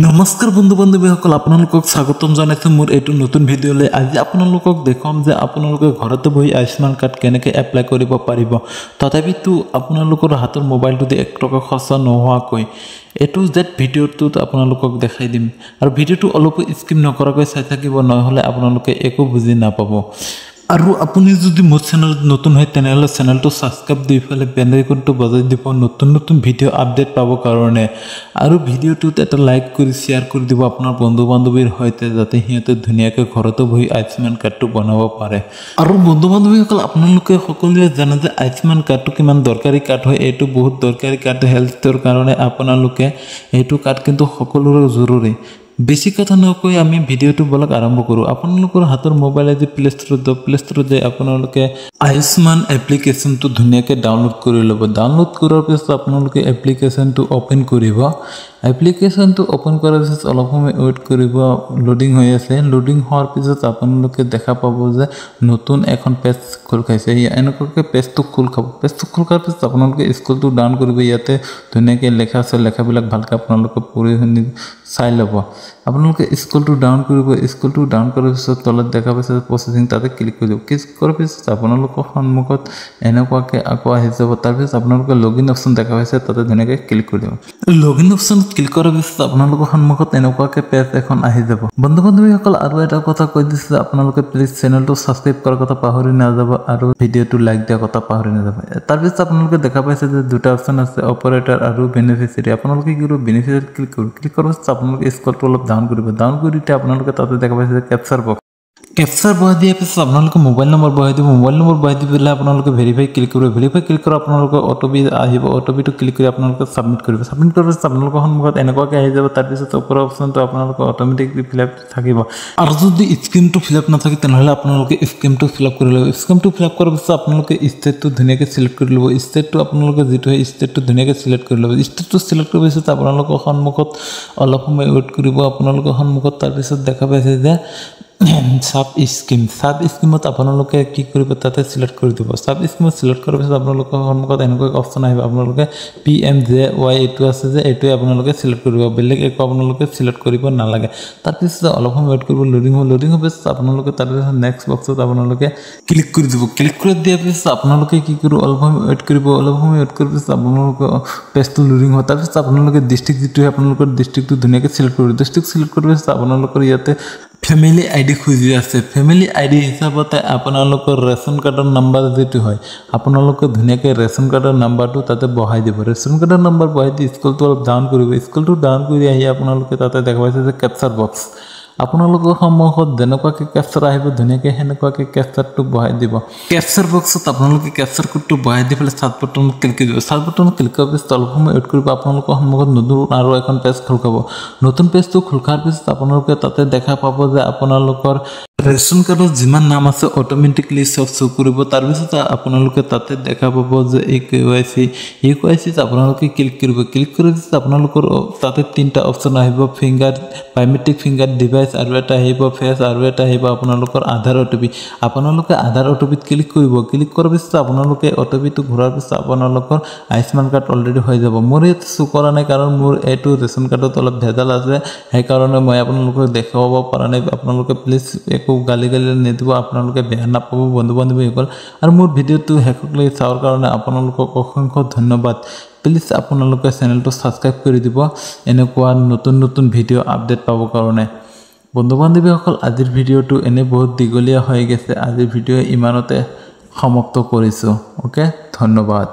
নমস্কাৰ বন্ধু বান্ধৱীসকল আপোনালোকক স্বাগতম জনাইছোঁ মোৰ এইটো নতুন ভিডিঅ'লৈ। আজি আপোনালোকক দেখুৱাম যে আপোনালোকে ঘৰতে বহি আয়ুষ্মান কাৰ্ড কেনেকৈ এপ্লাই কৰিব পাৰিব। তথাপিতো আপোনালোকৰ হাতৰ মোবাইলটোতে 1 টকা খৰচা নোহোৱাকৈ এইটো ভিডিঅ'টোত আপোনালোকক দেখাই দিম আৰু ভিডিঅ'টো অলপ স্কিপ নকৰাকৈ চাই থাকিব, নহ'লে আপোনালোকে একো বুজি নাপাব। আৰু আপুনি যদি মোৰ চেনেলত নতুন হয় তেনেহ'লে চেনেলটো ছাবস্ক্ৰাইব দি ফেলে বেল আইকনটো বজাই দিব নতুন নতুন ভিডিঅ' আপডেট পাব কাৰণে। আৰু ভিডিঅ'টোত এটা লাইক কৰি শ্বেয়াৰ কৰি দিব আপোনাৰ বন্ধু বান্ধৱীৰ সৈতে, যাতে সিহঁতে ধুনীয়াকৈ ঘৰতে বহি আয়ুষ্মান কাৰ্ডটো বনাব পাৰে। আৰু বন্ধু বান্ধৱীসকল আপোনালোকে সকলোৱে জানে যে আয়ুষ্মান কাৰ্ডটো কিমান দৰকাৰী কাৰ্ড হয়। এইটো বহুত দৰকাৰী কাৰ্ড হেল্থৰ কাৰণে। আপোনালোকে এইটো কাৰ্ড কিন্তু সকলোৰে জৰুৰী। বেছি কথা নকৈ আমি ভিডিঅ'টো বলক আৰম্ভ কৰোঁ। আপোনালোকৰ হাতৰ মোবাইল আজি প্লে ষ্টৰত যাই আপোনালোকে আয়ুষ্মান এপ্লিকেশ্যনটো ধুনীয়াকৈ ডাউনলোড কৰি ল'ব। ডাউনলোড কৰাৰ পিছত আপোনালোকে এপ্লিকেশ্যনটো অ'পেন কৰিব। এপ্লিকেশ্যনটো অ'পেন কৰাৰ পিছত অলপ সময় ৱেইট কৰিব। লোডিং হৈ আছে। লোডিং হোৱাৰ পিছত আপোনালোকে দেখা পাব যে নতুন এখন পেজ খোল খাইছে। এনেকুৱাকৈ পেজটো খোল খাব। পেজটো খোল খোৱাৰ পিছত আপোনালোকে স্ক্ৰলটো ডাউন কৰিব। ইয়াতে ধুনীয়াকৈ লেখা আছে, লেখাবিলাক ভালকৈ আপোনালোকে পঢ়ি শুনি চাই ল'ব। আপোনালোকে স্ক্ৰলটো ডাউন কৰিব। স্ক্ৰলটো ডাউন কৰাৰ পিছত তলত দেখা পাইছে প্ৰচেছিং, তাতে ক্লিক কৰি দিব। ক্লিক কৰাৰ পিছত আপোনালোকৰ সন্মুখত এনেকুৱাকৈ আকৌ আহি যাব। তাৰপিছত আপোনালোকে লগইন অপশ্যন দেখা পাইছে, তাতে ধুনীয়াকৈ ক্লিক কৰি দিব। লগইন অপশ্যন ক্লিক কৰাৰ পিছত আপোনালোকৰ সন্মুখত এনেকুৱাকৈ পেজ এখন আহি যাব। বন্ধু বান্ধৱীসকল আৰু এটা কথা কৈ দিছোঁ, আপোনালোকে প্লিজ চেনেলটো ছাবস্ক্ৰাইব কৰাৰ কথা পাহৰি নাযাব আৰু ভিডিঅ'টো লাইক দিয়াৰ কথা পাহৰি নাযাব। তাৰপিছত আপোনালোকে দেখা পাইছে যে দুটা অপশ্যন আছে, অপাৰেটৰ আৰু বেনিফিচিয়াৰী। আপোনালোকে কি কৰিব, বেনিফিচিয়াৰী ক্লিক কৰিব। ক্লিক কৰাৰ পিছত আপোনালোকে স্ক্ৰলটো অলপ ডাউন কৰিব। ডাউন কৰি আপোনালোকে তাতে দেখা পাইছে যে কেপচাৰ বক্স। কেপচাৰ বহাই দিয়াৰ পিছত আপোনালোকে মোবাইল নম্বৰ বহাই দিব। মোবাইল নম্বৰ বহাই দি পেলাই আপোনালোকে ভেৰিফাই ক্লিক কৰিব। ভেৰিফাই ক্লিক কৰা আপোনালোকৰ অ'টিপি আহিব। অ'টিপিটো ক্লিক কৰি আপোনালোকে ছাবমিট কৰিব। ছাবমিট কৰাৰ পিছত আপোনালোকৰ সন্মুখত এনেকুৱাকৈ আহি যাব। তাৰপিছত ওপৰৰ অপশ্যনটো আপোনালোকৰ অট'মেটিকলি ফিল আপ থাকিব। আৰু যদি স্কিমটো ফিল আপ নাথাকে তেনেহ'লে আপোনালোকে স্কিমটো ফিল আপ কৰি ল'ব। স্কিমটো ফিল আপ কৰাৰ পিছত আপোনালোকে ষ্টেটটো ধুনীয়াকৈ চিলেক্ট কৰি ল'ব। ষ্টেটটো আপোনালোকে যিটো হয় ষ্টেটটো ধুনীয়াকৈ চিলেক্ট কৰি ল'ব। ষ্টেটটো চিলেক্ট কৰাৰ পিছত আপোনালোকৰ সন্মুখত অলপ সময় ৱেইট কৰিব। আপোনালোকৰ সন্মুখত তাৰপিছত দেখা পাইছে যে সাব স্কিমত আপোনালোকে কি কৰিব, তাতে চিলেক্ট কৰি দিব। সাব স্কিমত চিলেক্ট কৰাৰ পিছত আপোনালোকৰ সন্মুখত এনেকুৱা অপশ্যন আহিব। আপোনালোকে PMJY এইটো আছে যে এইটোৱে আপোনালোকে চিলেক্ট কৰিব। বেলেগ একো আপোনালোকে চিলেক্ট কৰিব নালাগে। তাৰপিছত অলপ সময় ৱেইট কৰিব। লোডিং হোৱাৰ পিছত আপোনালোকে তাৰপিছত নেক্সট বক্সত আপোনালোকে ক্লিক কৰি দিব। ক্লিক কৰি দিয়াৰ পিছত আপোনালোকে কি কৰিব, অলপ সময় ৱেইট কৰিব। অলপ সময় ৱেইট কৰাৰ পিছত আপোনালোকৰ পেজটো লোডিং হয়। তাৰপিছত আপোনালোকে ডিষ্ট্ৰিক্ট যিটো হয় আপোনালোকৰ ডিষ্ট্ৰিক্টটো ধুনীয়াকৈ চিলেক্ট কৰিব। ডিষ্ট্ৰিক্ট চিলেক্ট কৰাৰ পিছত আপোনালোকৰ ইয়াতে ফেমিলি আইডি খুজি আছে। ফেমিলি আইডি হিচাপতে আপোনালোকৰ ৰেচন কাৰ্ডৰ নাম্বাৰ যিটো হয় আপোনালোকে ধুনীয়াকৈ ৰেচন কাৰ্ডৰ নাম্বাৰটো তাতে বহাই দিব। ৰেচন কাৰ্ডৰ নাম্বাৰ বহাই দি স্ক্ৰলটো অলপ ডাউন কৰিব। স্ক্ৰলটো ডাউন কৰি আহি আপোনালোকে তাতে দেখা পাইছে যে কেপচাৰ বক্স। আপোনালোকৰ সন্মুখত যেনেকুৱাকৈ কেপচাৰ আহিব ধুনীয়াকৈ সেনেকুৱাকৈ কেপচাৰটো বহাই দিব। কেপচাৰ বক্সত আপোনালোকে কেপচাৰ কোডটো বহাই দি পেলাই চাৰ্ট বটনত ক্লিক কৰি দিব। চাৰ্ট বটনত ক্লিক কৰাৰ পিছত অলপ সময় ৱেইট কৰিব। আপোনালোকৰ সন্মুখত নতুন আৰু এখন পেজ খোল খাব। নতুন পেজটো খোল খোৱাৰ পিছত আপোনালোকে তাতে দেখা পাব যে আপোনালোকৰ ৰেচন কাৰ্ডত যিমান নাম আছে অট'মেটিকলি চব শ্ব' কৰিব। তাৰপিছত আপোনালোকে তাতে দেখা পাব যে KYC আপোনালোকে ক্লিক কৰিব। ক্লিক কৰাৰ পিছত আপোনালোকৰ তাতে 3টা অপশ্যন আহিব, বায়'মেট্ৰিক ফিংগাৰ ডিভাইচ, আৰু এটা আহিব ফেচ, আৰু এটা আহিব আপোনালোকৰ আধাৰ অ'টিপি। আপোনালোকে আধাৰ অ'টিপিত ক্লিক কৰিব। ক্লিক কৰাৰ পিছত আপোনালোকে অ'টিপিটো ঘূৰাৰ পিছত আপোনালোকৰ আয়ুষ্মান কাৰ্ড অলৰেডি হৈ যাব। মোৰ ইয়াত শ্ব' কৰা নাই কাৰণ মোৰ এইটো ৰেচন কাৰ্ডত অলপ ভেজাল আছে, সেইকাৰণে মই আপোনালোকক দেখুৱাব পৰা নাই। আপোনালোকে প্লিজ একো গালি নিদিব, আপোনালোকে বেয়া নাপাব বন্ধু বান্ধৱীসকল। আৰু মোৰ ভিডিঅ'টো শেষলৈ চোৱাৰ কাৰণে আপোনালোকক অসংখ্য ধন্যবাদ। প্লিজ আপোনালোকে চেনেলটো ছাবস্ক্ৰাইব কৰি দিব এনেকুৱা নতুন নতুন ভিডিঅ' আপডেট পাবৰ কাৰণে। বন্ধু বান্ধৱীসকল আজিৰ ভিডিঅ'টো এনে বহুত দীঘলীয়া হৈ গৈছে। আজিৰ ভিডিঅ' ইমানতে সমাপ্ত কৰিছোঁ। অ'কে, ধন্যবাদ।